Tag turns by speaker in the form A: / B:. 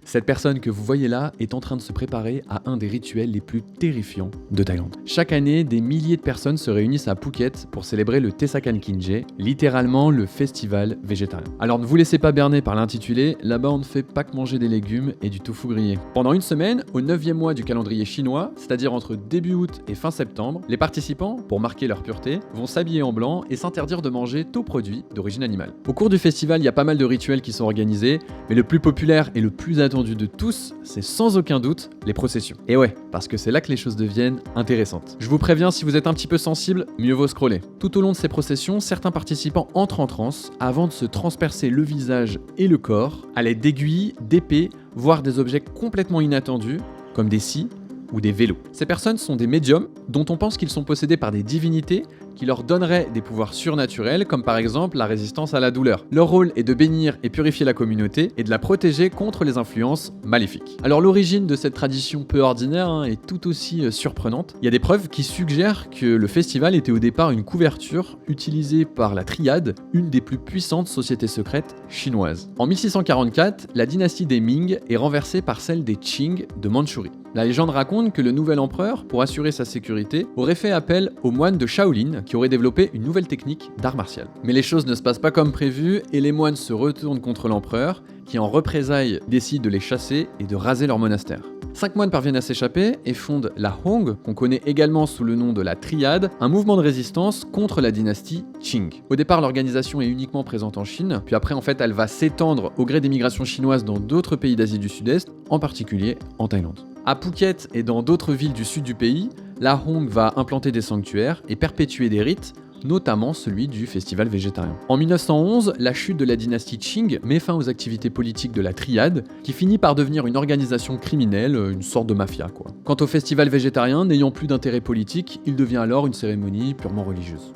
A: Cette personne que vous voyez là est en train de se préparer à un des rituels les plus terrifiants de Thaïlande. Chaque année, des milliers de personnes se réunissent à Phuket pour célébrer le Tesakan Kinje, littéralement le festival végétarien. Alors ne vous laissez pas berner par l'intitulé, là-bas on ne fait pas que manger des légumes et du tofu grillé. Pendant une semaine, au 9e mois du calendrier chinois, c'est-à-dire entre début août et fin septembre, les participants, pour marquer leur pureté, vont s'habiller en blanc et s'interdire de manger tout produit d'origine animale. Au cours du festival, il y a pas mal de rituels qui sont organisés, mais le plus populaire et le plus attendu de tous, c'est sans aucun doute les processions. Et ouais, parce que c'est là que les choses deviennent intéressantes. Je vous préviens, si vous êtes un petit peu sensible, mieux vaut scroller. Tout au long de ces processions, certains participants entrent en transe avant de se transpercer le visage et le corps à l'aide d'aiguilles, d'épées, voire des objets complètement inattendus, comme des scies ou des vélos. Ces personnes sont des médiums dont on pense qu'ils sont possédés par des divinités qui leur donneraient des pouvoirs surnaturels, comme par exemple la résistance à la douleur. Leur rôle est de bénir et purifier la communauté et de la protéger contre les influences maléfiques. Alors l'origine de cette tradition peu ordinaire est tout aussi surprenante. Il y a des preuves qui suggèrent que le festival était au départ une couverture utilisée par la Triade, une des plus puissantes sociétés secrètes chinoises. En 1644, la dynastie des Ming est renversée par celle des Qing de Mandchourie. La légende raconte que le nouvel empereur, pour assurer sa sécurité, aurait fait appel aux moines de Shaolin qui auraient développé une nouvelle technique d'art martial. Mais les choses ne se passent pas comme prévu et les moines se retournent contre l'empereur qui en représailles décide de les chasser et de raser leur monastère. 5 moines parviennent à s'échapper et fondent la Hong, qu'on connaît également sous le nom de la Triade, un mouvement de résistance contre la dynastie Qing. Au départ, l'organisation est uniquement présente en Chine, puis après elle va s'étendre au gré des migrations chinoises dans d'autres pays d'Asie du Sud-Est, en particulier en Thaïlande. À Phuket et dans d'autres villes du sud du pays, la Hong va implanter des sanctuaires et perpétuer des rites, notamment celui du festival végétarien. En 1911, la chute de la dynastie Qing met fin aux activités politiques de la Triade, qui finit par devenir une organisation criminelle, une sorte de mafia quoi. Quant au festival végétarien, n'ayant plus d'intérêt politique, il devient alors une cérémonie purement religieuse.